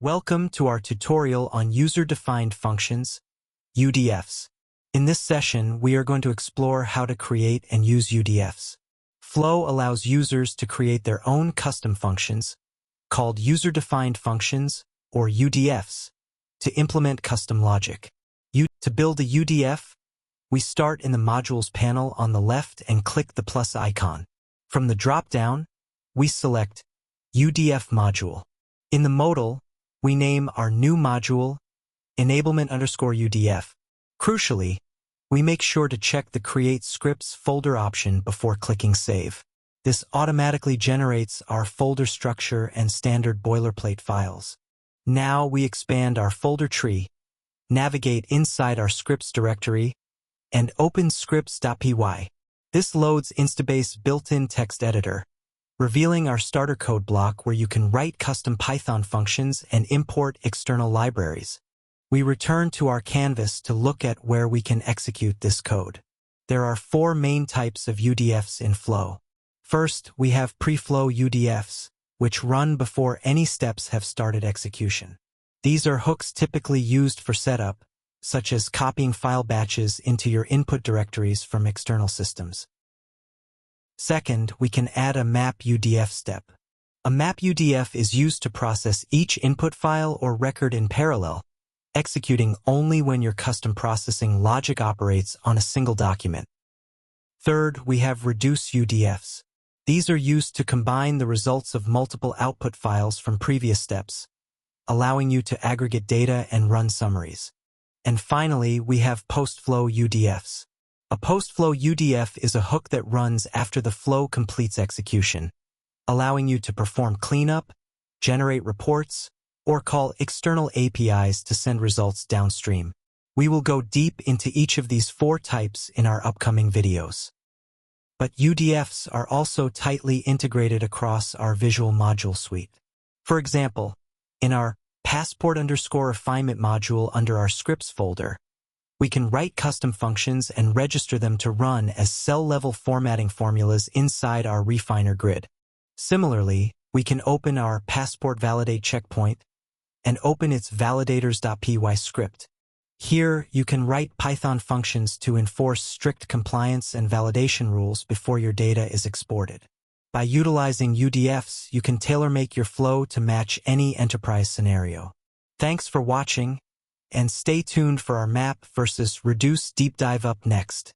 Welcome to our tutorial on user-defined functions, UDFs. In this session, we are going to explore how to create and use UDFs. Flow allows users to create their own custom functions, called user-defined functions, or UDFs, to implement custom logic. To build a UDF, we start in the Modules panel on the left and click the plus icon. From the drop-down, we select UDF module. In the modal, we name our new module enablement_UDF. Crucially, we make sure to check the Create Scripts folder option before clicking Save. This automatically generates our folder structure and standard boilerplate files. Now we expand our folder tree, navigate inside our scripts directory, and open scripts.py. This loads Instabase's built-in text editor, revealing our starter code block where you can write custom Python functions and import external libraries. We return to our canvas to look at where we can execute this code. There are four main types of UDFs in Flow. First, we have pre-flow UDFs, which run before any steps have started execution. These are hooks typically used for setup, such as copying file batches into your input directories from external systems. Second, we can add a map UDF step. A map UDF is used to process each input file or record in parallel, executing only when your custom processing logic operates on a single document. Third, we have reduce UDFs. These are used to combine the results of multiple output files from previous steps, allowing you to aggregate data and run summaries. And finally, we have post-flow UDFs. A post-flow UDF is a hook that runs after the flow completes execution, allowing you to perform cleanup, generate reports, or call external APIs to send results downstream. We will go deep into each of these four types in our upcoming videos. But UDFs are also tightly integrated across our visual module suite. For example, in our passport_refinement module under our scripts folder, we can write custom functions and register them to run as cell-level formatting formulas inside our refiner grid. Similarly, we can open our passport validate checkpoint and open its validations.py script. Here, you can write Python functions to enforce strict compliance and validation rules before your data is exported. By utilizing UDFs, you can tailor-make your flow to match any enterprise scenario. Thanks for watching, and stay tuned for our map versus reduce deep dive up next.